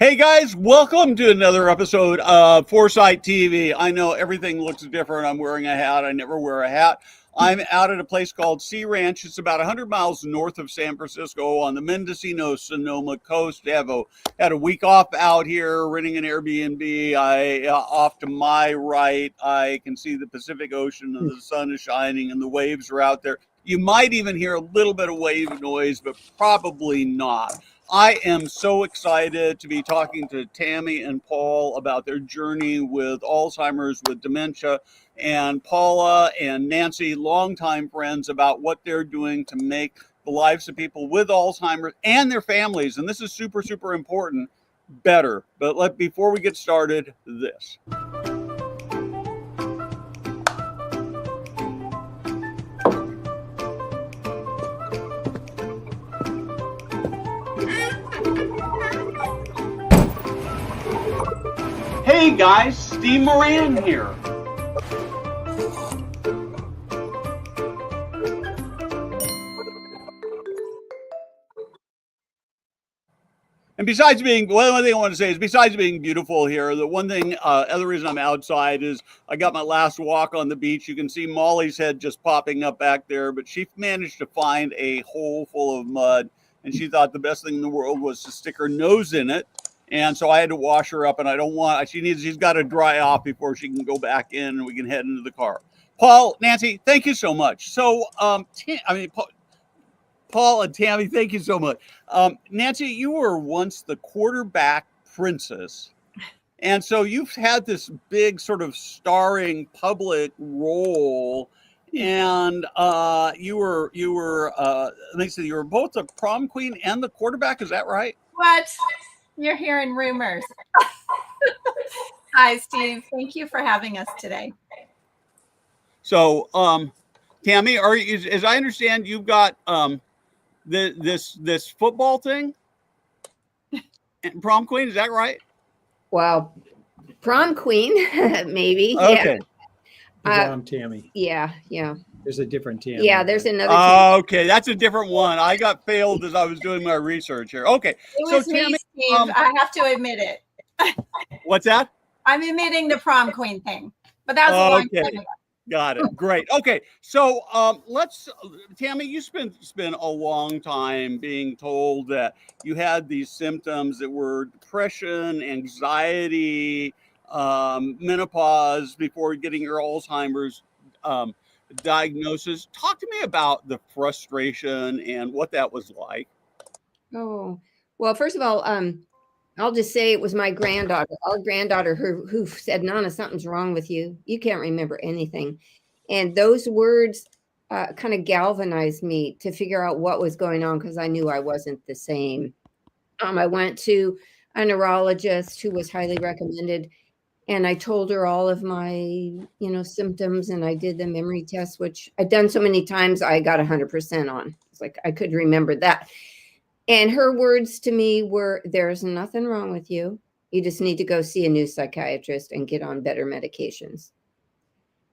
Hey guys, welcome to another episode of Foresight TV. I know everything looks different. I'm wearing a hat. I never wear a hat. I'm out at a place called Sea Ranch. It's about 100 miles north of San Francisco on the Mendocino-Sonoma coast. Had a week off out here, renting an Airbnb. Off to my right, I can see the Pacific Ocean and the sun is shining and the waves are out there. You might even hear a little bit of wave noise, but probably not. I am so excited to be talking to Tammy and Paul about their journey with Alzheimer's, with dementia, and Paula and Nancy, longtime friends, about what they're doing to make the lives of people with Alzheimer's and their families, and this is super, super important, better. But before we get started, this. Hey guys, Steve Moran here. And besides being, well, one thing I want to say is, besides being beautiful here, the one thing, other reason I'm outside is I got my last walk on the beach. You can see Molly's head just popping up back there, but she managed to find a hole full of mud, and she thought the best thing in the world was to stick her nose in it. And so I had to wash her up, and I don't want, she's got to dry off before she can go back in and we can head into the car. Paul, Nancy, thank you so much. So, Paul and Tammy, thank you so much. Nancy, you were once the quarterback princess. And so you've had this big sort of starring public role. And you were let me see, you were both the prom queen and the quarterback. Is that right? What? You're hearing rumors. Hi, Steve. Thank you for having us today. So, Tammy, as I understand, you've got this football thing, prom queen. Is that right? Well, prom queen, maybe. Okay. Yeah. Wrong Tammy. Yeah. There's a different Tammy. Yeah, there's another Tammy. Okay, that's a different one. I got failed as I was doing my research here. Okay. It was me, Tammy, Steve. I have to admit it. What's that? I'm admitting the prom queen thing, but that was a long time ago. Got it. Great. Okay. So Tammy, you spent a long time being told that you had these symptoms that were depression, anxiety, menopause before getting your Alzheimer's diagnosis. Talk to me about the frustration and what that was like. Oh, well, first of all, I'll just say it was my granddaughter, our granddaughter, who said, Nana, something's wrong with you. You can't remember anything. And those words kind of galvanized me to figure out what was going on, because I knew I wasn't the same. I went to a neurologist who was highly recommended, and I told her all of my, symptoms, and I did the memory test, which I'd done so many times, I got 100% on. It's like I could remember that. And her words to me were, there's nothing wrong with you. You just need to go see a new psychiatrist and get on better medications.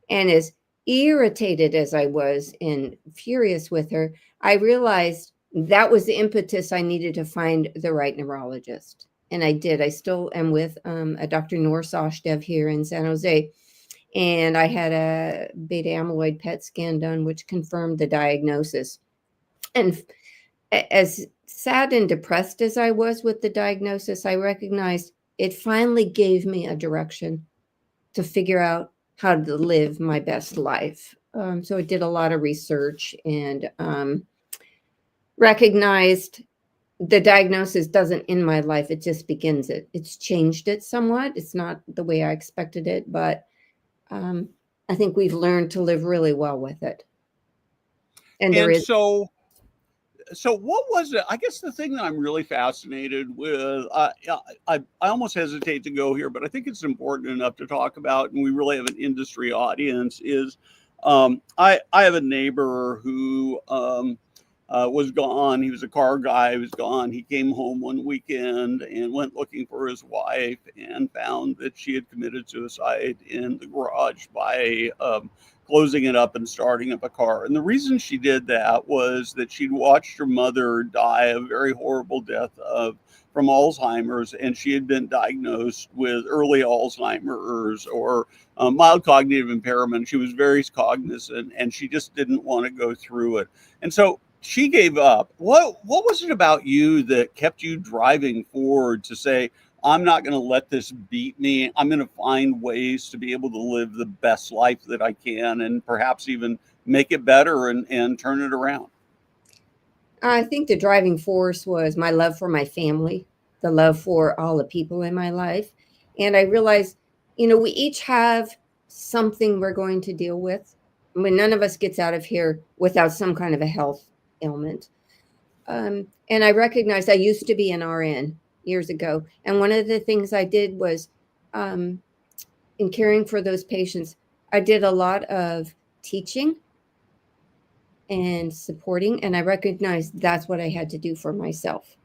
And as irritated as I was and furious with her, I realized that was the impetus I needed to find the right neurologist. And I did. I still am with a Dr. Noor Sachdev here in San Jose. And I had a beta amyloid PET scan done, which confirmed the diagnosis. And as sad and depressed as I was with the diagnosis, I recognized it finally gave me a direction to figure out how to live my best life. So I did a lot of research and recognized the diagnosis doesn't end my life. It just begins it. It's changed it somewhat. It's not the way I expected it, but I think we've learned to live really well with it. So what was it? I guess the thing that I'm really fascinated with, I almost hesitate to go here, but I think it's important enough to talk about, and we really have an industry audience, is I have a neighbor who was gone. He was a car guy. He was gone. He came home one weekend and went looking for his wife and found that she had committed suicide in the garage by closing it up and starting up a car. And the reason she did that was that she'd watched her mother die a very horrible death of from Alzheimer's, and she had been diagnosed with early Alzheimer's or mild cognitive impairment. She was very cognizant, and she just didn't want to go through it. And so she gave up. What was it about you that kept you driving forward to say, I'm not going to let this beat me. I'm going to find ways to be able to live the best life that I can, and perhaps even make it better and turn it around? I think the driving force was my love for my family, the love for all the people in my life. And I realized, we each have something we're going to deal with. I mean, none of us gets out of here without some kind of a health ailment. And I recognized I used to be an RN years ago. And one of the things I did was in caring for those patients, I did a lot of teaching and supporting, and I recognized that's what I had to do for myself.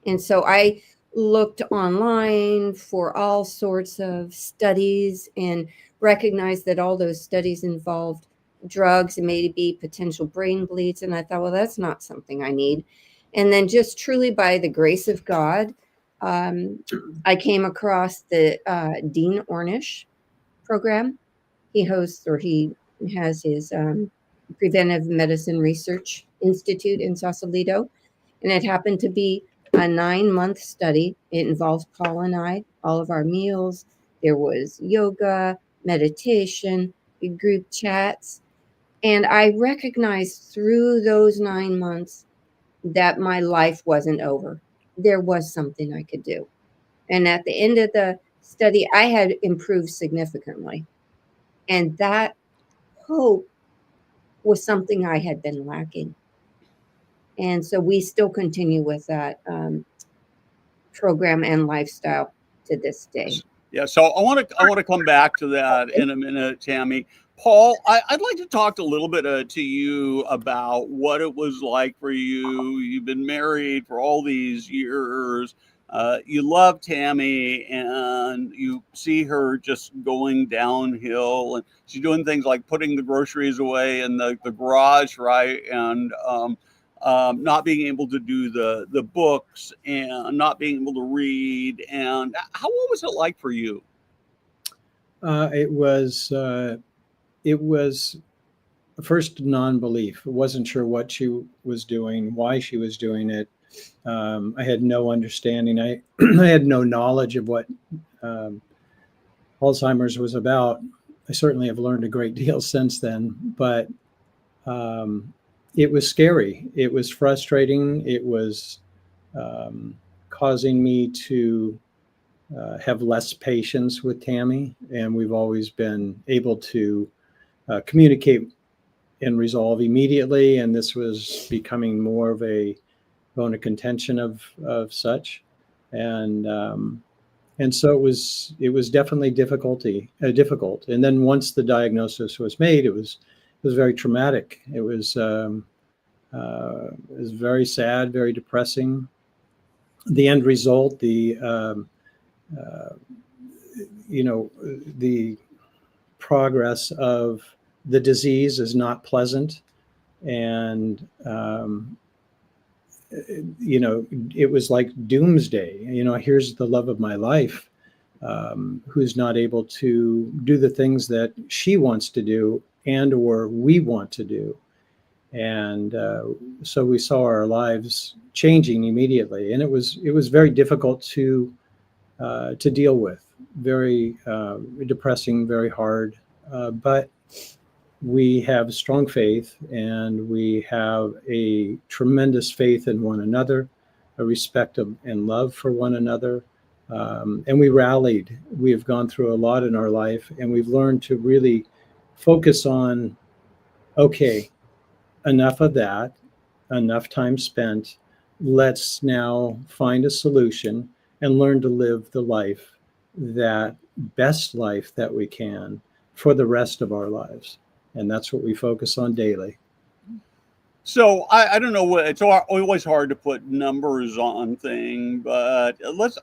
And so I looked online for all sorts of studies and recognized that all those studies involved drugs and maybe potential brain bleeds. And I thought, well, that's not something I need. And then just truly by the grace of God, I came across the Dean Ornish program. He has his Preventive Medicine Research Institute in Sausalito. And it happened to be a 9-month study. It involves Paul and I, all of our meals. There was yoga, meditation, group chats. And I recognized through those 9 months that my life wasn't over. There was something I could do. And at the end of the study, I had improved significantly. And that hope was something I had been lacking. And so we still continue with that program and lifestyle to this day. Yeah, so I want to come back to that in a minute, Tammy. Paul, I'd like to talk a little bit to you about what it was like for you. You've been married for all these years. You love Tammy, and you see her just going downhill, and she's doing things like putting the groceries away in the garage, right? And not being able to do the books and not being able to read. And what was it like for you? It was first non-belief. I wasn't sure what she was doing, why she was doing it. I had no understanding. I had no knowledge of what Alzheimer's was about. I certainly have learned a great deal since then, but it was scary. It was frustrating. It was causing me to have less patience with Tammy, and we've always been able to communicate and resolve immediately, and this was becoming more of a bone of contention of such, and so it was definitely difficult. And then once the diagnosis was made, it was very traumatic. It was very sad, very depressing. The end result, the progress of the disease is not pleasant, and it was like doomsday. Here's the love of my life, who's not able to do the things that she wants to do and or we want to do. And so we saw our lives changing immediately, and it was very difficult to deal with, very depressing, very hard. But we have strong faith, and we have a tremendous faith in one another, a respect and love for one another. And we rallied. We have gone through a lot in our life, and we've learned to really focus on, okay, enough of that, enough time spent. Let's now find a solution and learn to live the life, that best life that we can for the rest of our lives. And that's what we focus on daily. So I don't know what, it's always hard to put numbers on things, but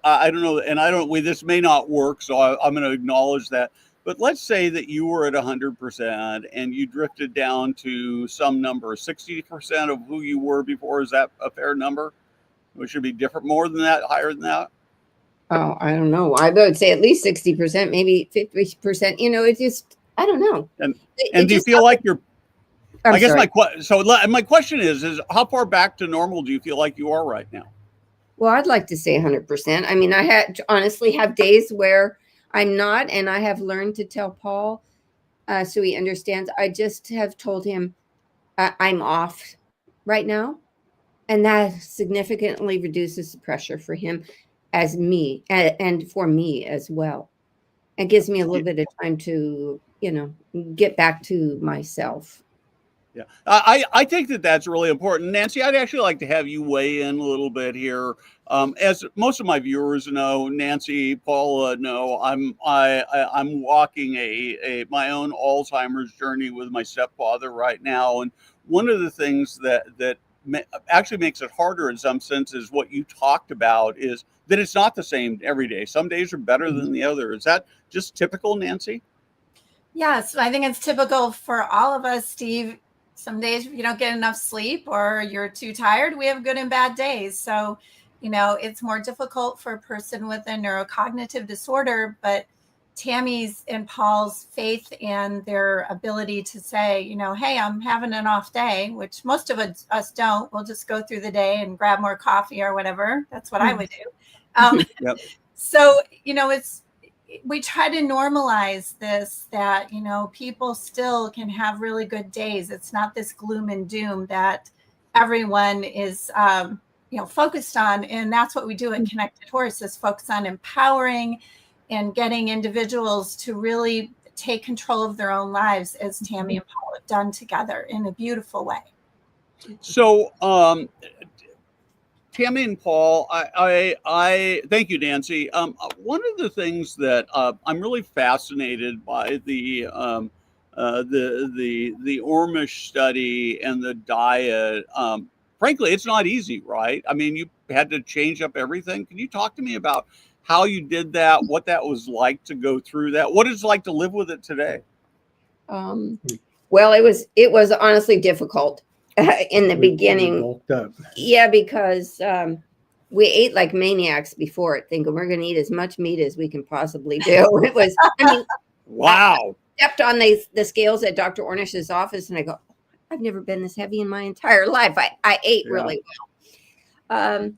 I don't know. And this may not work. So I'm going to acknowledge that, but let's say that you were at 100% and you drifted down to some number, 60% of who you were before. Is that a fair number? It should be different, more than that, higher than that. Oh, I don't know. I would say at least 60%, maybe 50%. You know, it just, I don't know. And It do you just, feel like you're? I'm I guess sorry. my question is how far back to normal do you feel like you are right now? Well, I'd like to say 100%. I mean, I honestly have days where I'm not, and I have learned to tell Paul so he understands. I just have told him I'm off right now, and that significantly reduces the pressure for him as me and for me as well. It gives me a little bit of time to, you know, get back to myself. Yeah, I think that's really important. Nancy, I'd actually like to have you weigh in a little bit here. As most of my viewers know, Nancy, Paula know, I'm walking my own Alzheimer's journey with my stepfather right now, and one of the things that actually makes it harder in some senses, what you talked about, is that it's not the same every day. Some days are better than the other. Is that just typical, Nancy? Yes, I think it's typical for all of us, Steve. Some days you don't get enough sleep or you're too tired. We have good and bad days. So, you know, it's more difficult for a person with a neurocognitive disorder, but Tammy's and Paul's faith and their ability to say, you know, hey, I'm having an off day, which most of us don't. We'll just go through the day and grab more coffee or whatever. That's what I would do. Yep. So, you know, we try to normalize this, that, you know, people still can have really good days. It's not this gloom and doom that everyone is, you know, focused on. And that's what we do at Connected Horse, is focus on empowering and getting individuals to really take control of their own lives, as Tammy and Paul have done together in a beautiful way. So, Tammy and Paul, I thank you, Nancy. One of the things that I'm really fascinated by the Ormish study and the diet. Frankly, it's not easy, right? I mean, you had to change up everything. Can you talk to me about how you did that? What that was like to go through that? What it's like to live with it today? Well, it was honestly difficult in the beginning. Bulked up. Yeah, because we ate like maniacs before it, thinking we're going to eat as much meat as we can possibly do. It was, I mean, wow. I stepped on the scales at Dr. Ornish's office, and I go, I've never been this heavy in my entire life. I ate really well.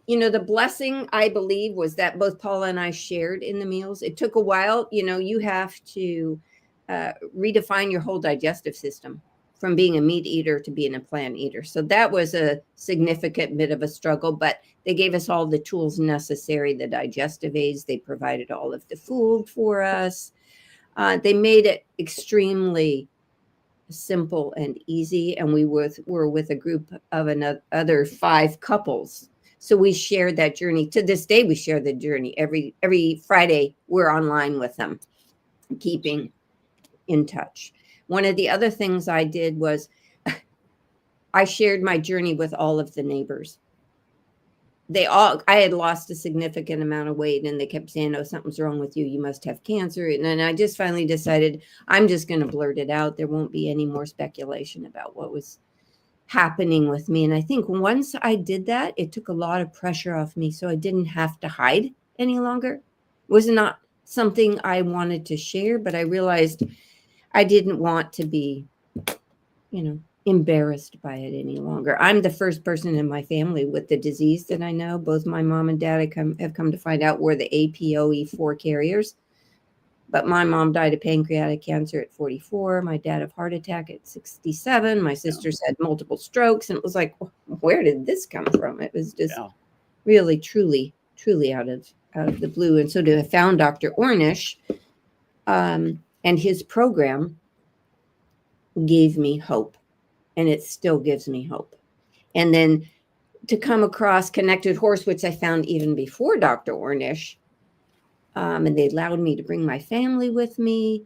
You know, the blessing, I believe, was that both Paula and I shared in the meals. It took a while. You know, you have to redefine your whole digestive system from being a meat eater to being a plant eater. So that was a significant bit of a struggle, but they gave us all the tools necessary, the digestive aids. They provided all of the food for us. They made it extremely simple and easy. And we were with a group of other 5 couples. So we shared that journey. To this day, we share the journey. Every Friday, we're online with them, keeping in touch. One of the other things I did was I shared my journey with all of the neighbors. I had lost a significant amount of weight, and they kept saying, oh, something's wrong with you. You must have cancer. And then I just finally decided I'm just going to blurt it out. There won't be any more speculation about what was happening with me. And I think once I did that, it took a lot of pressure off me. So I didn't have to hide any longer. It was not something I wanted to share, but I realized I didn't want to be, you know, embarrassed by it any longer. I'm the first person in my family with the disease that I know. Both my mom and dad have come to find out we're the APOE4 carriers. But my mom died of pancreatic cancer at 44. My dad of heart attack at 67. My sisters had multiple strokes. And it was like, where did this come from? It was just really, truly out of the blue. And so to have found Dr. Ornish and his program gave me hope. And it still gives me hope. And then to come across Connected Horse, which I found even before Dr. Ornish, and they allowed me to bring my family with me.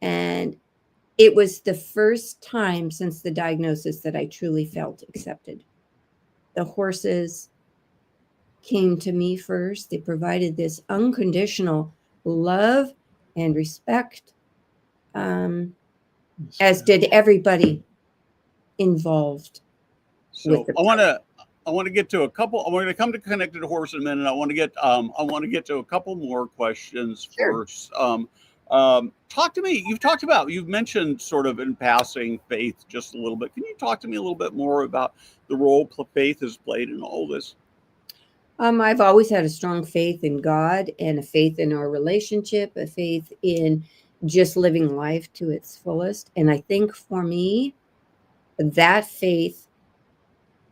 And it was the first time since the diagnosis that I truly felt accepted. The horses came to me first. They provided this unconditional love and respect, as did everybody involved. So I want to want to get to a couple. I'm going to come to Connected Horse in a minute. I want to get to a couple more questions Sure. first. Talk to me. You've mentioned sort of in passing faith just a little bit. Can you talk to me a little bit more about the role faith has played in all this? I've always had a strong faith in God and a faith in our relationship, a faith in just living life to its fullest. And I think for me, that faith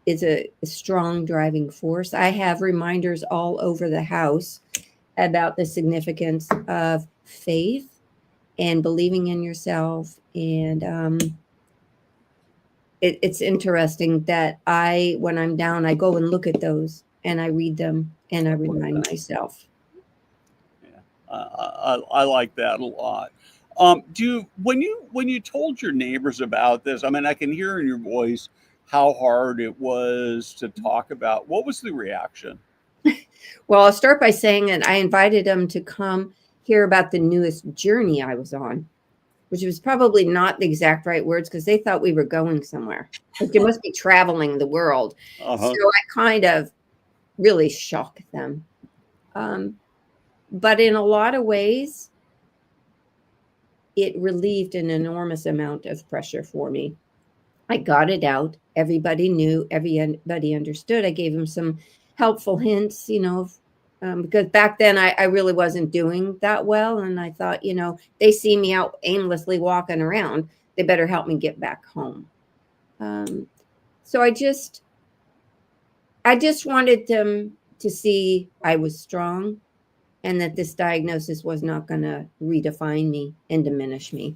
is a strong driving force. I have reminders all over the house about the significance of faith and believing in yourself. And it's interesting that when I'm down, I go and look at those and I read them and I remind myself. Yeah, I like that a lot. When you told your neighbors about this, I mean, I can hear in your voice how hard it was to talk about. What was the reaction? Well, I'll start by saying that I invited them to come hear about the newest journey I was on, which was probably not the exact right words because they thought we were going somewhere. Like, you must be traveling the world. Uh-huh. So I kind of really shocked them. But in a lot of ways, it relieved an enormous amount of pressure for me. I got it out. Everybody knew, everybody understood. I gave them some helpful hints, because back then I really wasn't doing that well. And I thought, they see me out aimlessly walking around. They better help me get back home. So I just wanted them to see I was strong and that this diagnosis was not going to redefine me and diminish me.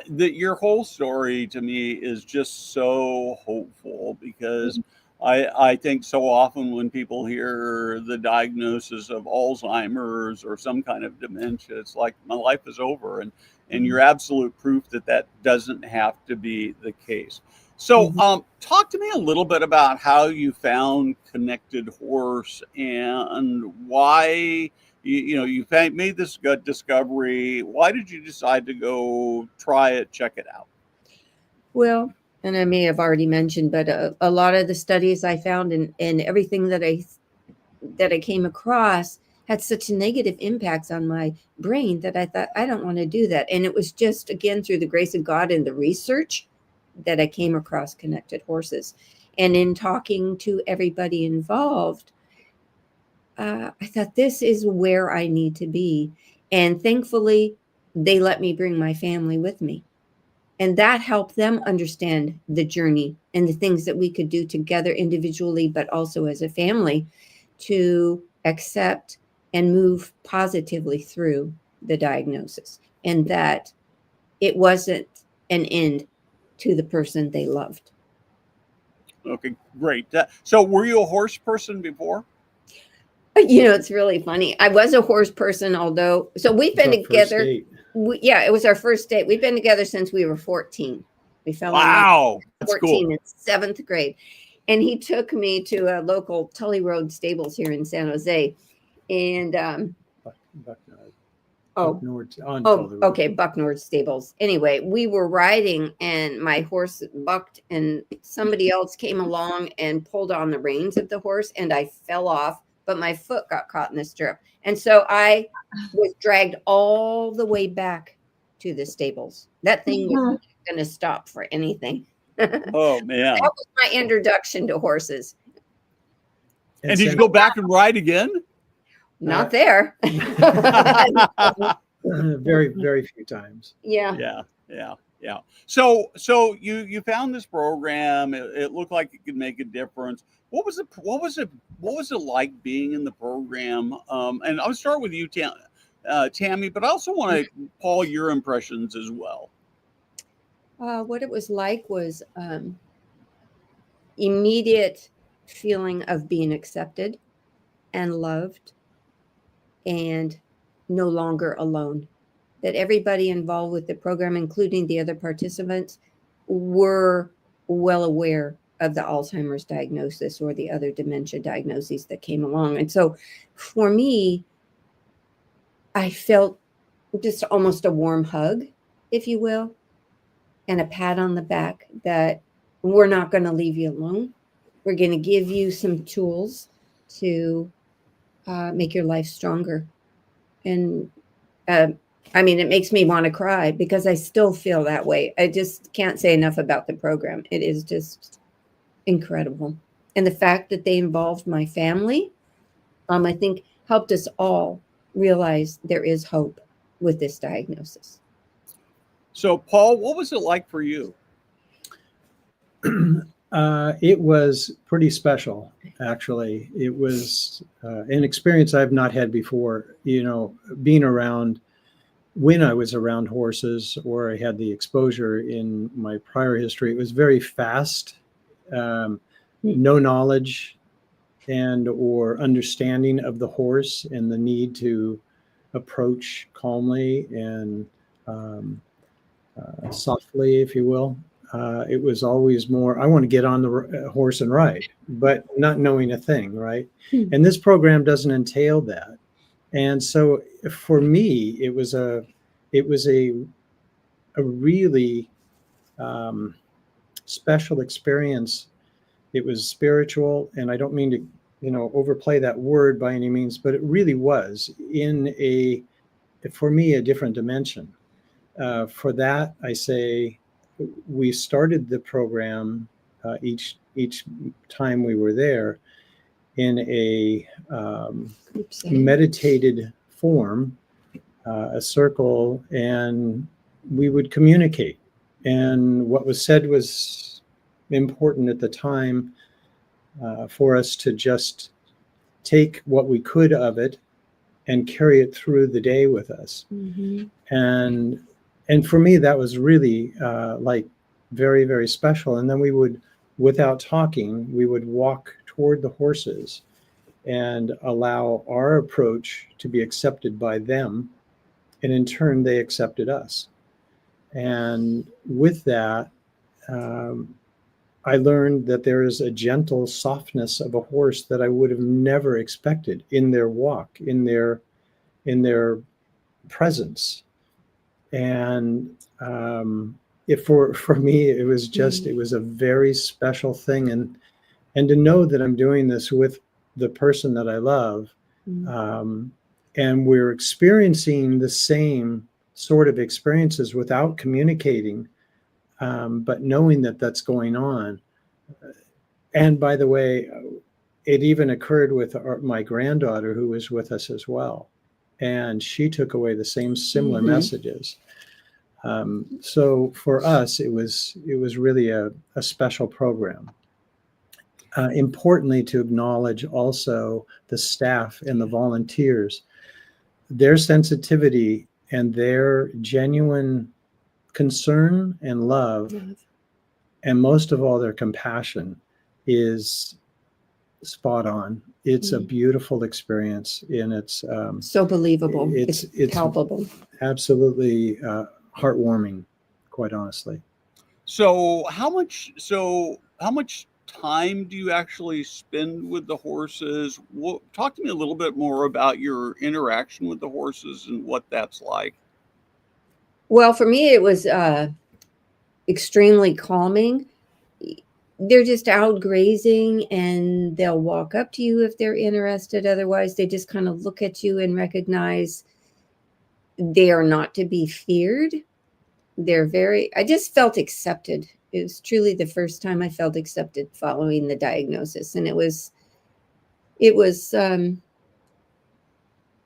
Your whole story to me is just so hopeful because I think so often when people hear the diagnosis of Alzheimer's or some kind of dementia, it's like my life is over, and you're absolute proof that doesn't have to be the case. So, talk to me a little bit about how you found Connected Horse and why you made this good discovery. Why did you decide to go try it, check it out? Well, and I may have already mentioned, but a lot of the studies I found and everything that I came across had such negative impacts on my brain that I thought, I don't want to do that. And it was just, again, through the grace of God and the research that I came across Connected Horses. And in talking to everybody involved, I thought, this is where I need to be. And thankfully, they let me bring my family with me. And that helped them understand the journey and the things that we could do together individually, but also as a family to accept and move positively through the diagnosis. And that it wasn't an end to the person they loved. Okay, great. So were you a horse person before? It's really funny. I was a horse person, so we've been together. It was our first date. We've been together since we were 14. We fell in love at 14 in 7th grade. And he took me to a local Tully Road stables here in San Jose. And Bucknord stables. Anyway, we were riding and my horse bucked and somebody else came along and pulled on the reins of the horse and I fell off, but my foot got caught in the stirrup. And so I was dragged all the way back to the stables. That thing was not going to stop for anything. Oh, man. That was my introduction to horses. And did you go back and ride again? Not there. Very, very few times. Yeah. So you found this program. It looked like it could make a difference. What was it like being in the program? And I'll start with you, Tammy, but I also want to, Paul, your impressions as well. What it was like was immediate feeling of being accepted and loved and no longer alone. That everybody involved with the program, including the other participants, were well aware of the Alzheimer's diagnosis or the other dementia diagnoses that came along. And so for me, I felt just almost a warm hug, if you will, and a pat on the back that we're not going to leave you alone. We're going to give you some tools to make your life stronger. And I mean, it makes me want to cry because I still feel that way. I just can't say enough about the program. It is just incredible. And the fact that they involved my family, I think helped us all realize there is hope with this diagnosis. So, Paul, what was it like for you? It was pretty special, actually. It was an experience I've not had before. You know, being around, when I was around horses or I had the exposure in my prior history, it was very fast, no knowledge and or understanding of the horse and the need to approach calmly and softly, if you will. It was always more, I want to get on the horse and ride, but not knowing a thing, right? And this program doesn't entail that. And so for me, it was a really special experience. It was spiritual, and I don't mean to, overplay that word by any means, but it really was for me, a different dimension. For that, I say we started the program each time we were there in a meditated form, a circle, and we would communicate. And what was said was important at the time for us to just take what we could of it and carry it through the day with us. Mm-hmm. And for me, that was really like very, very special. And then we would, without talking, we would walk toward the horses and allow our approach to be accepted by them. And in turn, they accepted us. And with that, I learned that there is a gentle softness of a horse that I would have never expected in their walk, in their presence. And for me, it was just, it was a very special thing. And to know that I'm doing this with the person that I love, and we're experiencing the same sort of experiences without communicating, but knowing that that's going on. And by the way, it even occurred with my granddaughter, who was with us as well. And she took away the same similar messages. So for us, it was really a special program. Importantly, to acknowledge also the staff and the volunteers, their sensitivity and their genuine concern and love, and most of all, their compassion is spot on. It's a beautiful experience, and it's so believable. It's palpable. Absolutely heartwarming, quite honestly. So how much time do you actually spend with the horses? Talk to me a little bit more about your interaction with the horses and what that's like. Well, for me, it was extremely calming. They're just out grazing, and they'll walk up to you if they're interested. Otherwise, they just kind of look at you and recognize they are not to be feared. I just felt accepted. It was truly the first time I felt accepted following the diagnosis. And it was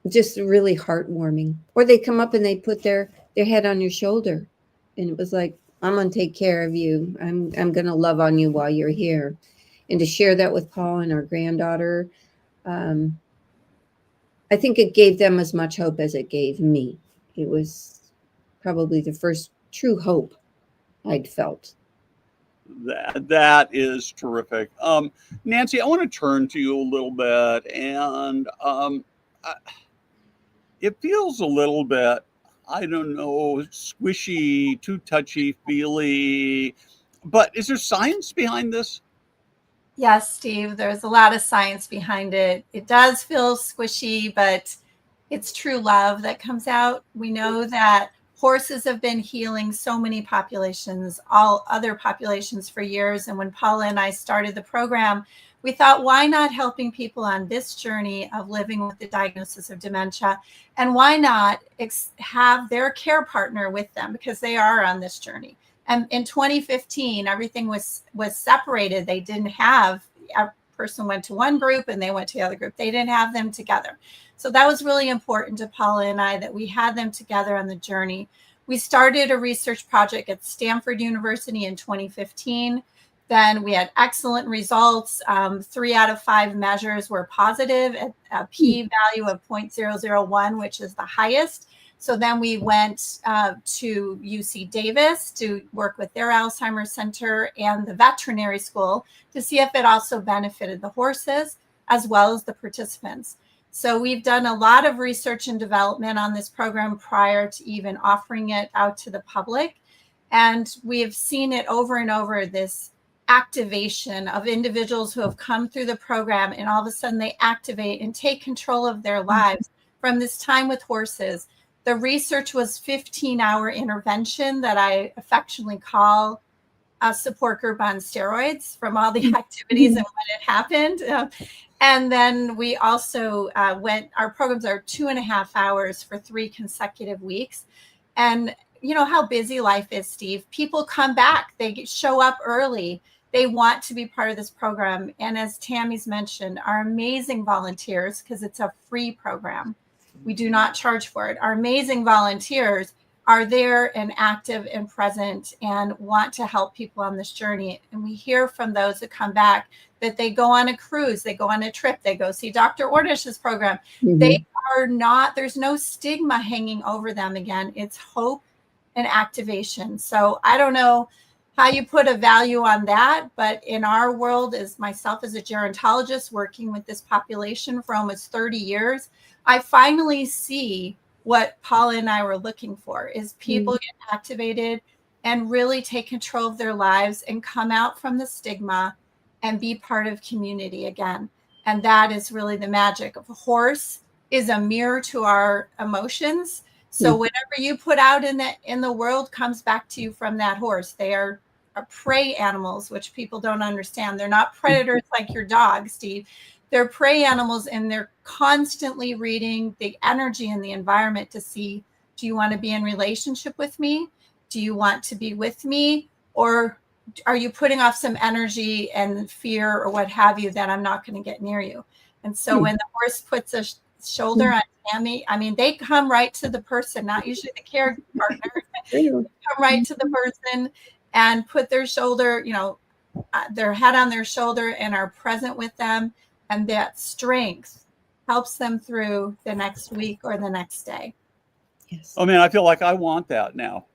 just really heartwarming. Or they come up and they put their head on your shoulder. And it was like, I'm going to take care of you. I'm going to love on you while you're here. And to share that with Paul and our granddaughter, I think it gave them as much hope as it gave me. It was probably the first true hope I'd felt. That is terrific. Nancy, I want to turn to you a little bit, and it feels a little bit, I don't know, squishy, too touchy-feely, but is there science behind this? Yes, Steve, there's a lot of science behind it. It does feel squishy, but it's true love that comes out. We know that horses have been healing so many populations, all other populations for years. And when Paula and I started the program, we thought, why not helping people on this journey of living with the diagnosis of dementia? And why not have their care partner with them, because they are on this journey. And in 2015, everything was separated. They didn't have, a person went to one group and they went to the other group. They didn't have them together. So that was really important to Paula and I, that we had them together on the journey. We started a research project at Stanford University in 2015. Then we had excellent results. 3 out of 5 measures were positive at a p-value of 0.001, which is the highest. So then we went to UC Davis to work with their Alzheimer's Center and the veterinary school to see if it also benefited the horses as well as the participants. So we've done a lot of research and development on this program prior to even offering it out to the public. And we have seen it over and over, this activation of individuals who have come through the program, and all of a sudden they activate and take control of their lives from this time with horses. The research was 15-hour intervention that I affectionately call a support group on steroids, from all the activities and when it happened. And then we also our programs are 2.5 hours for 3 consecutive weeks. And you know how busy life is, Steve. People come back, they show up early. They want to be part of this program. And as Tammy's mentioned, our amazing volunteers, because it's a free program, we do not charge for it. Our amazing volunteers are there and active and present and want to help people on this journey. And we hear from those that come back that they go on a cruise, they go on a trip, they go see Dr. Ordish's program. They are not, there's no stigma hanging over them again. It's hope and activation. So I don't know how you put a value on that, but in our world, as myself as a gerontologist working with this population for almost 30 years, I finally see what Paula and I were looking for, is people get activated and really take control of their lives and come out from the stigma and be part of community again. And that is really the magic of a horse, is a mirror to our emotions. So whatever you put out in the world comes back to you from that horse. They are prey animals, which people don't understand. They're not predators like your dog, Steve. They're prey animals, and they're constantly reading the energy in the environment to see, do you want to be in relationship with me? Do you want to be with me? Or are you putting off some energy and fear or what have you that I'm not going to get near you? And so when the horse puts a shoulder on Tammy, I mean, they come right to the person, not usually the care partner. They come right to the person and put their shoulder, their head on their shoulder, and are present with them. And that strength helps them through the next week or the next day. Yes. Oh man, I feel like I want that now.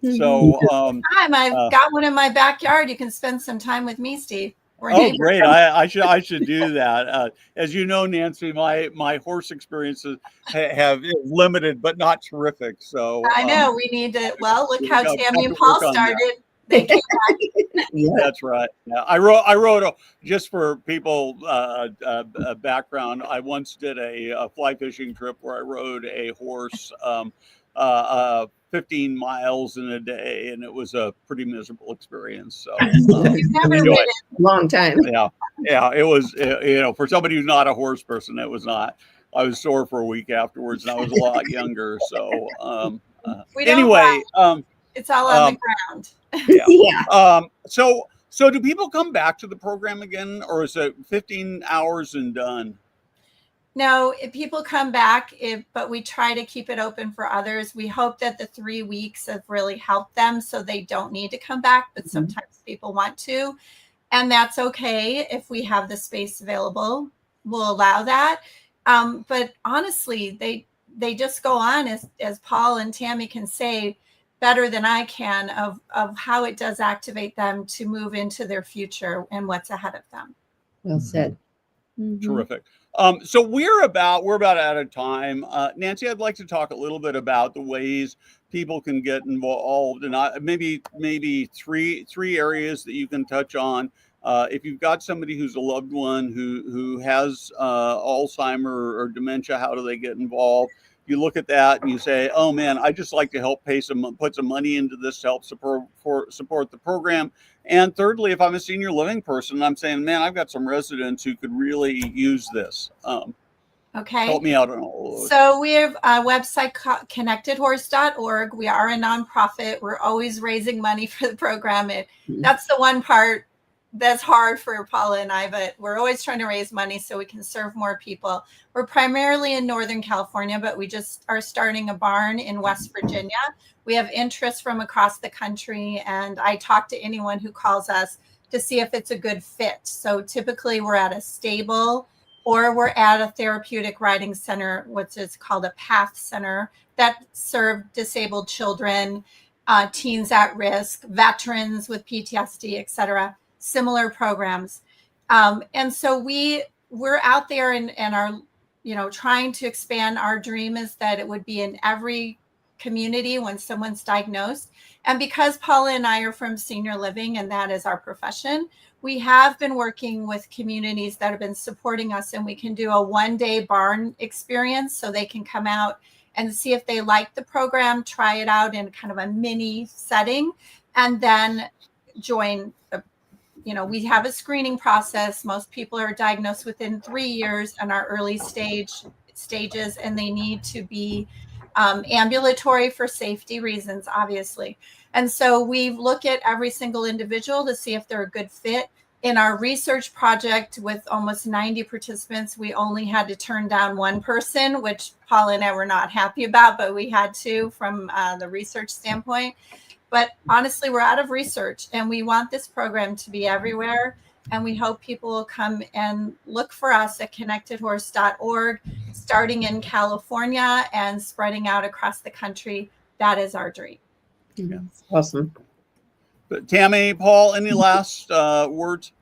So I've got one in my backyard. You can spend some time with me, Steve. Oh, great! I should do that. As you know, Nancy, my horse experiences have limited, but not terrific. So I know we need to. Well, look how Tammy and Paul started. They came back. That's right. Yeah, I wrote just for people background. I once did a fly fishing trip where I rode a horse 15 miles in a day, and it was a pretty miserable experience. So You've never ridden long time. Yeah, it was. For somebody who's not a horse person, it was not. I was sore for a week afterwards, and I was a lot younger. So anyway, it's all on the ground. Yeah. So do people come back to the program again, or is it 15 hours and done? No, if people come back, but we try to keep it open for others. We hope that the 3 weeks have really helped them so they don't need to come back, but sometimes people want to. And that's okay. If we have the space available, we'll allow that. But honestly, they just go on, as Paul and Tammy can say better than I can, of how it does activate them to move into their future and what's ahead of them. Well said. Terrific. So we're about out of time. Nancy, I'd like to talk a little bit about the ways people can get involved, and maybe three areas that you can touch on. If you've got somebody who's a loved one who has Alzheimer or dementia, how do they get involved? If you look at that and you say, oh man, I just like to help put some money into this to help support the program. And thirdly, if I'm a senior living person, I'm saying, man, I've got some residents who could really use this. Okay. Help me out on all of those. So we have a website called connectedhorse.org. We are a nonprofit. We're always raising money for the program. That's the one part that's hard for Paula and I, but we're always trying to raise money so we can serve more people. We're primarily in Northern California, but we just are starting a barn in West Virginia. We have interest from across the country, and I talk to anyone who calls us to see if it's a good fit. So typically we're at a stable, or we're at a therapeutic riding center, which is called a PATH center, that serve disabled children, teens at risk, veterans with PTSD, et cetera, similar programs. And so we're out there and are, trying to expand. Our dream is that it would be in every community when someone's diagnosed. And because Paula and I are from senior living and that is our profession, we have been working with communities that have been supporting us, and we can do a one-day barn experience so they can come out and see if they like the program, try it out in kind of a mini setting, and then join the, we have a screening process. Most people are diagnosed within 3 years in our early stages, and they need to be ambulatory for safety reasons, obviously. And so we look at every single individual to see if they're a good fit. In our research project with almost 90 participants, we only had to turn down one person, which Paula and I were not happy about, but we had to from the research standpoint. But honestly, we're out of research, and we want this program to be everywhere. And we hope people will come and look for us at connectedhorse.org, starting in California and spreading out across the country. That is our dream. Yeah. Awesome. But Tammy, Paul, any last words?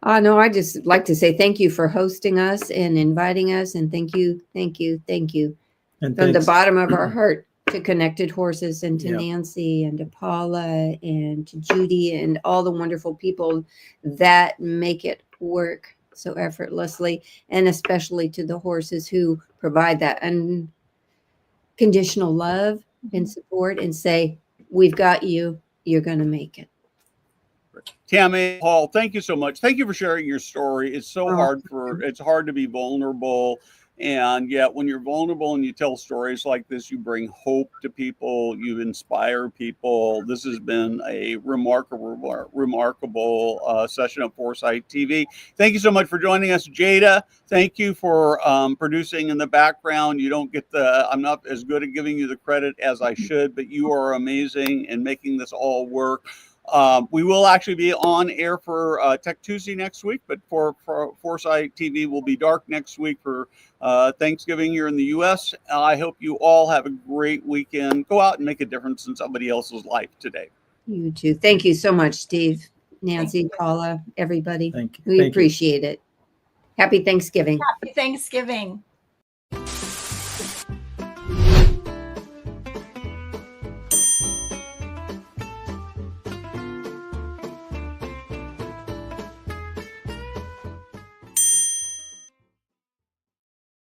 No, I just like to say thank you for hosting us and inviting us. And thank you. And From thanks. the bottom of our heart to Connected Horses and to Yep. Nancy and to Paula and to Judy and all the wonderful people that make it work so effortlessly, and especially to the horses who provide that unconditional love and support and say, we've got you, you're going to make it. Tammy, Paul, thank you so much. Thank you for sharing your story. It's so Oh. it's hard to be vulnerable. And yet when you're vulnerable and you tell stories like this, you bring hope to people, you inspire people. This has been a remarkable session of Foresight TV. Thank you so much for joining us, Jada. Thank you for producing in the background. You don't get I'm not as good at giving you the credit as I should, but you are amazing in making this all work. We will actually be on air for Tech Tuesday next week, but for Foresight TV will be dark next week for Thanksgiving here in the U.S. I hope you all have a great weekend. Go out and make a difference in somebody else's life today. You too. Thank you so much, Steve, Nancy, Paula, everybody. Thank you. We appreciate it. Happy Thanksgiving. Happy Thanksgiving.